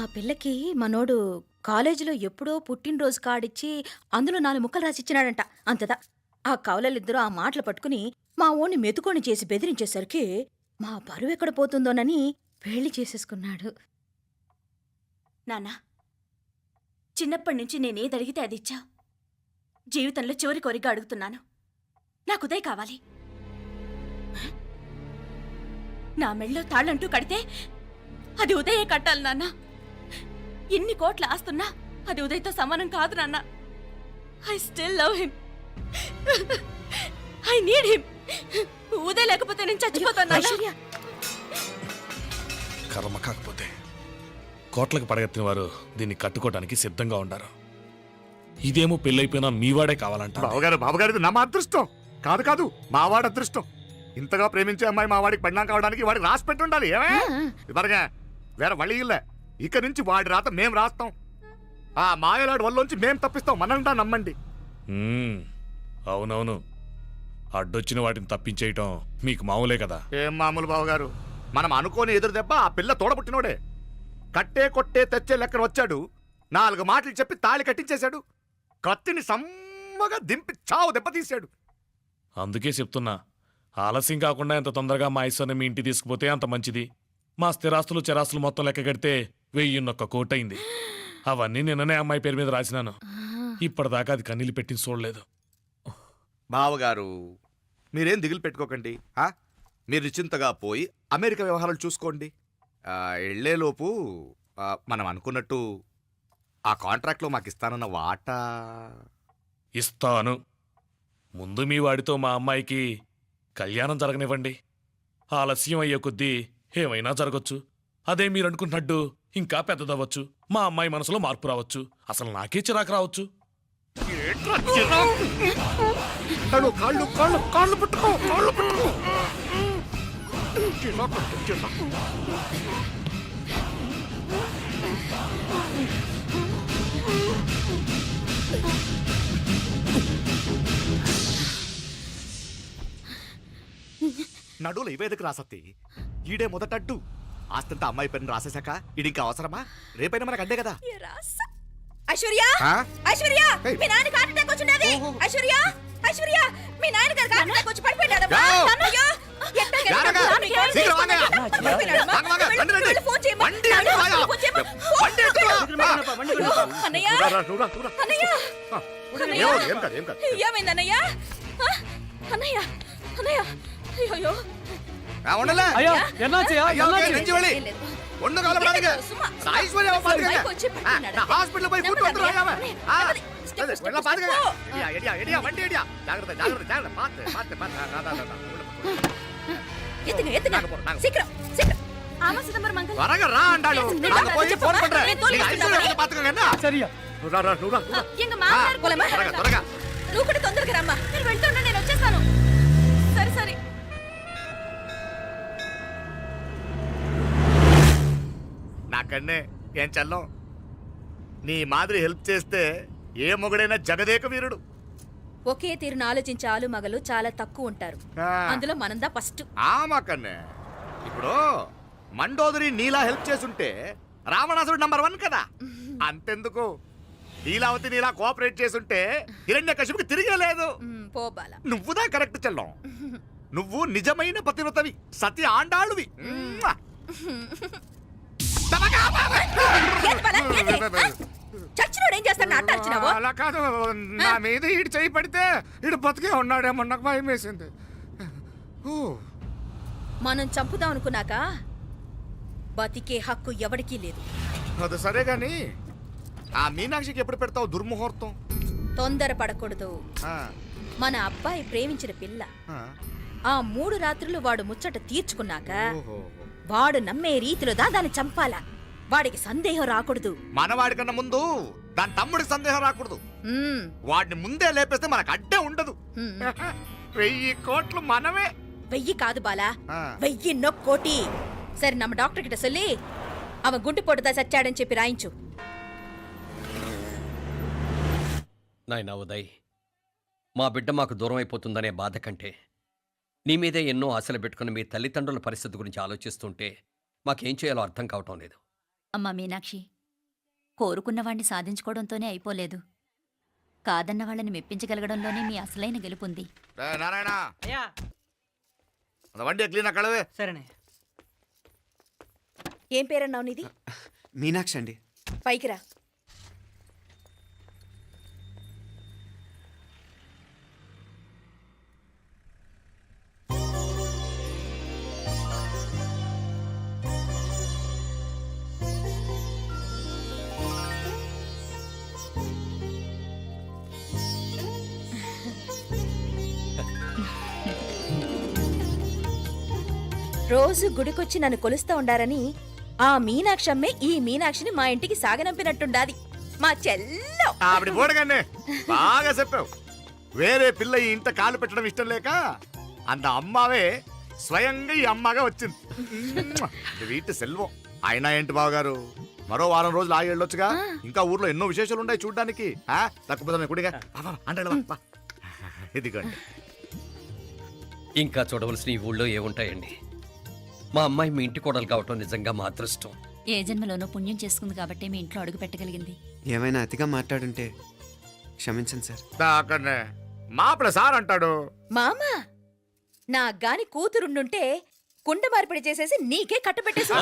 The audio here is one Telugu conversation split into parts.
ఆ పిల్లకి మనోడు కాలేజీలో ఎప్పుడో పుట్టినరోజు కార్డిచ్చి అందులో 4 ముక్కలు రాసిచ్చినాడంట. అంతదా ఆ కవలలిద్దరూ ఆ మాటలు పట్టుకుని మా ఓణ్ణి మెతుకొని చేసి బెదిరించేసరికి మా పరువెక్కడ పోతుందోనని పెళ్లి చేసేసుకున్నాడు. నాన్నా, చిన్నప్పటి నుంచి నేనేదడిగితే అది ఇచ్చావు. జీవితంలో చివరి కోరిక అడుగుతున్నాను. నాకు ఉదయ్ కావాలి. నా మెళ్ళో తాళ్ళంటూ కడితే అది ఉదయే కట్టాలి నాన్న. ఎన్ని కోట్ల ఆస్తున్నా అది ఉదయ్తో సమానం కాదు నాన్న. I still love him. I need him. Uday లేకపోతే నేను చచ్చిపోతాను నాన్న. కర్మ కాకపోతే కోట్లకు పడగెత్తిన వారు దీన్ని కట్టుకోవడానికి సిద్ధంగా ఉండారు. ఇదేమో పెళ్ళైపోయినా మీవాడే కావాలంట. బావగారు నా అదృష్టం కాదు కాదు మావాడి అదృష్టం. ఇంతగా ప్రేమించే అమ్మాయి మా వాడికి పెళ్ళాం కావడానికి వాడికి రాసి పెట్టుండాలి. ఏమే ఇవరగా వేరే వళ్ళి ఇల్లే. ఇక నుంచి వాడి రాత మేం రాస్తాం. ఆ మాయలాడి వల్లోంచి మేం తప్పిస్తాం. మనల్ని నమ్మండి. అవునవును, అడ్డొచ్చిన వాటిని తప్పించేయటం మీకు మామూలే కదా. ఏం మామూలు బావగారు, మనం అనుకోని ఎదురు దెబ్బ ఆ పిల్ల తోడబుట్టినోడే. కట్టే కొట్టే తెచ్చే లెక్కన వచ్చాడు. 4 మాటలు చెప్పి తాళి కట్టించేశాడు. కత్తిని సమ్మగా దింపి చావు దెబ్బతీశాడు. అందుకే చెప్తున్నా, ఆలస్యం కాకుండా ఎంత తొందరగా మా ఐశ్వర్యం మీ ఇంటికి తీసుకుపోతే అంత మంచిది. మా స్థిరాస్తులు చిరాస్తులు మొత్తం లెక్క కడితే 1001 కోటయింది. అవన్నీ నిన్ననే అమ్మాయి పేరు మీద రాసినాను. ఇప్పటిదాకా అది కన్నీళ్ళు పెట్టింది చూడలేదు. బావగారు మీరేం దిగులు పెట్టుకోకండి. మీరు నిశ్చింతగా పోయి అమెరికా వ్యవహారాలు చూసుకోండి. వెళ్లేలోపు మనం అనుకున్నట్టు ఆ కాంట్రాక్ట్లో మాకు ఇస్తానన్న వాటా ఇస్తాను. ముందు మీ వాడితో మా అమ్మాయికి కళ్యాణం జరగనివ్వండి. ఆలస్యం అయ్యే కొద్దీ ఏమైనా జరగచ్చు. అదే మీరు అనుకుంటున్నట్టు ఇంకా పెద్దదవ్వచ్చు. మా అమ్మాయి మనసులో మార్పు రావచ్చు. అసలు నాకే చిరాకు రావచ్చు. నడువులు ఇవేదకు రాసత్తి. ఈడే మొదటడ్డు. ఆస్తంతా అమ్మాయి పేరుని రాసేశాక ఈడింకా అవసరమా? రేపైనా మనకు అడ్డే కదా. ఐశ్వర్య, ఐశ్వర్య, మీ నాన్న హార్ట్ అటాక్ వచ్చినది. ఐశ్వర్య, ఐశ్వర్య, మీ నాన్న గారు హార్ట్ అటాక్ వచ్చి పడిపోయాడు. అన్నయ్య, ఏమైందన్నయ్య? అన్నయ్య, అన్నయ్య, అయ్యో హాస్పిటల్ పోయి నువ్వు కూడా తొందరగా రమ్మా. నేను వెళ్తున్నా, నేను వచ్చేస్తాను. సరే సరే. నాకన్నే ఏం చల్లం. నీ మాదిరి హెల్ప్ చేస్తే ఏ మొగుడైనా జగదేక వీరుడు. ఒకే తీరును ఆలోచించే ఆలు మగలు చాలా తక్కువ ఉంటారు. అందులో మనందా ఫస్ట్. మాకన్నే ఇప్పుడు మండోదరి నీలా హెల్ప్ చేసుంటే రావణాసుడు నంబర్ 1 కదా. అంతెందుకు, నీలావతి నీలా కోఆపరేట్ చేసుంటే హిరణ్యకశిపుకి తిరిగే లేదు. నువ్వుదా కరెక్ట్ చెల్లం. నువ్వు నిజమైన పతివ్రతవి, సతి ఆండాళ్ళువి. అలా కాదు, నా మీద ఈడు చేయి పడితే ఈడు బతికే ఉన్నాడేమో నాకు భయం వేసింది. మనం చంపుదాం అనుకున్నాక బతికే హక్కు ఎవరికీ లేదు. అది సరే గాని ఆ మీనాక్షికి ఎప్పుడు పెడతావు దుర్ముహూర్తం? తొందరపడకూడదు. మన అబ్బాయి ప్రేమించిన పిల్ల ఆ 3 రాత్రులు వాడు ముచ్చట తీర్చుకున్నాక వాడు నమ్మే రీతిలో దాన్ని చంపాలా. వాడికి సందేహం రాకూడదు. మనవాడి కన్నా ముందు దాని తమ్ముడికి సందేహం రాకూడదు. వాడిని ముందే లేపేస్తే మనకు అడ్డే ఉండదు. 1000 కోట్లు మనమే. 1000 కాదు బాలా, 1000 కోటి. సరే, నమ్మ డాక్టర్ కిட்ட சொல்லி அவன் గుండు పొడుదా చచ్చాడని చెప్పి రాయించు. నాయనా ఉదయ్, మా బిడ్డ మాకు దూరం అయిపోతుందనే బాధ కంటే నీ మీదే ఎన్నో ఆశలు పెట్టుకుని మీ తల్లిదండ్రుల పరిస్థితి గురించి ఆలోచిస్తుంటే మాకేం చేయాలో అర్థం కావటం లేదు. అమ్మా మీనాక్షి, కోరుకున్నవాణ్ణి సాధించుకోవడంతోనే అయిపోలేదు. కాదన్న వాళ్ళని మెప్పించగలగడంలోనే మీ అసలైన గెలుపుంది. నారాయణ అయ్యా அந்த வண்டியை క్లీన్ కడవే. సరేనే. ఏం పేరన్నావు నీది? మీనాక్షి అండి. పైకి రా. రోజు గుడికొచ్చి నన్ను కొలుస్తా ఉండారని ఆ మీనాక్షమ్మే ఈ మీనాక్షిని మా ఇంటికి సాగనంపినట్టుండాది. మా చెల్లో ఆవిడ పోడగానే బాగా చెప్పావు. వేరే పిల్ల ఈ ఇంట కాలు పెట్టడం ఇష్టం లేక అంత అమ్మావే స్వయంగా ఈ అమ్మగా వచ్చింది. ఇది వీటి సెల్వం. అయినా ఏంటి బావగారు, మరో వారం రోజులు ఆగి వెళ్ళొచ్చుగా. ఇంకా ఊర్లో ఎన్నో విశేషాలు ఉన్నాయి చూడ్డానికి. తక్కువ కుడిగా అంటే ఇదిగోండి. ఇంకా చూడవలసిన ఈ ఊళ్ళో ఏముంటాయండి? మా అమ్మాయి మీ ఇంటి కోడలు కావటం నిజంగా మా అదృష్టం. ఏ జన్మలోనో పుణ్యం చేసుకుంది కాబట్టి మీ ఇంట్లో అడుగు పెట్టగలిగింది. ఏమైనా అతిగా మాట్లాడుంటే క్షమించండి సార్. అక్కడనే మాపల సార్ అంటాడు. మామ నా గాని కూతురుండుంటే కుండ మార్పిడి చేసేసి నీకే కట్టబెట్టేసి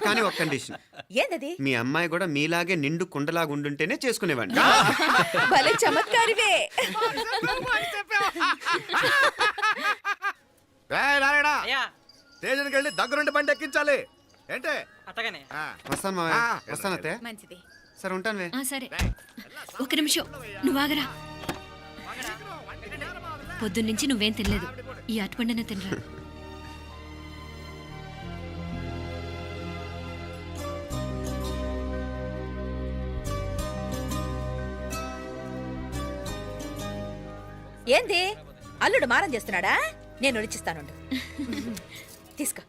కానీ ఒక కండిషన్. ఏందది? మీ అమ్మాయి కూడా మీలాగే నిండు కుండలాగా ఉండుంటేనే చేసుకునేవాడిని. భలే చమత్కారివే. నారాయణ అయ్యా స్టేషన్కి వెళ్ళి దగ్గరుండి బండి ఎక్కించాలి. ఏంటే అట్టగానే. వస్తాను మావయ్య. వస్తాను అత్తే. మంచిది. సరే ఉంటాను వే. సరే, ఒక నిమిషం నువ్వాగరా. పొద్దున్నుంచి నువ్వేం తినలేదు. ఈ అటుపండినే తినరా. ఏంది అల్లుడు మారం చేస్తున్నాడా? నేను రుచిస్తానుండు. తీసుకో.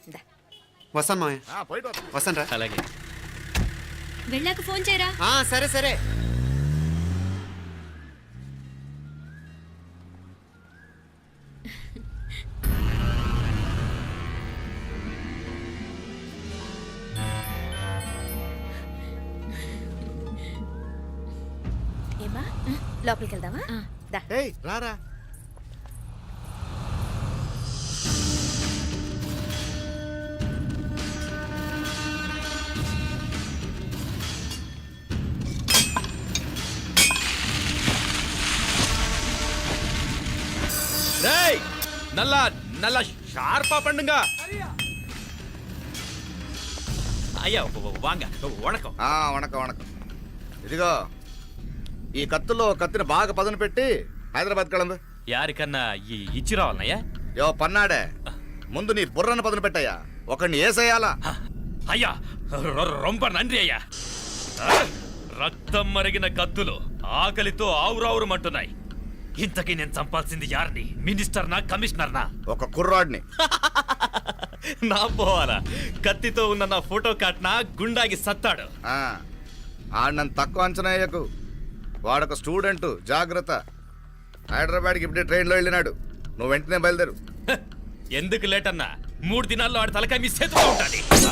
ఇందా. వస్తాను మావయ్య. పోయిట్ వస్తాను రా. అలాగే. వెళ్ళాక ఫోన్ చేయరా. సరే సరే. ఏమా లోపలికి వెళ్దామా? దా. ఏయ్ రారా. டேய் நல்லா நல்லா ஷார்ப்பா பண்ணுங்க. ஐயா வாங்க வணக்கம். వణకం వణకం. ఇదిగో ఈ కత్తుల్లో కత్తిని బాగా పదును పెట్టి హైదరాబాద్ కళందు. யாருக்கண்ணா ఇచ్చిరావాలన్నయ్యా? యో పన్నాడే, ముందు నీ బుర్రను పదును పెట్టయ్యా. ఒకడిని ఏసేయాలా? అయ్యా రొంబ నంది అయ్యా. రక్తం మరిగిన కత్తులు ఆకలితో ఆవురావురమంటున్నాయి. ఇంతకీ నేను చంపాల్సింది యారిని? మినిస్టర్నా కమిషనర్నా? ఒక కుర్రాడిని. నా పోవాలా? కత్తితో ఉన్న నా ఫోటో కాట్నా గుండాగి సత్తాడు. ఆడినంత తక్కువ అంచనా వేయకు. వాడొక స్టూడెంట్, జాగ్రత్త. హైదరాబాద్కి ఇప్పుడే ట్రైన్లో వెళ్ళినాడు. నువ్వు వెంటనే బయలుదేరు. ఎందుకు లేట్ అన్నా? 3 దినాల్లో ఆడి తలకాయ మీ చేతిలో ఉండాలి.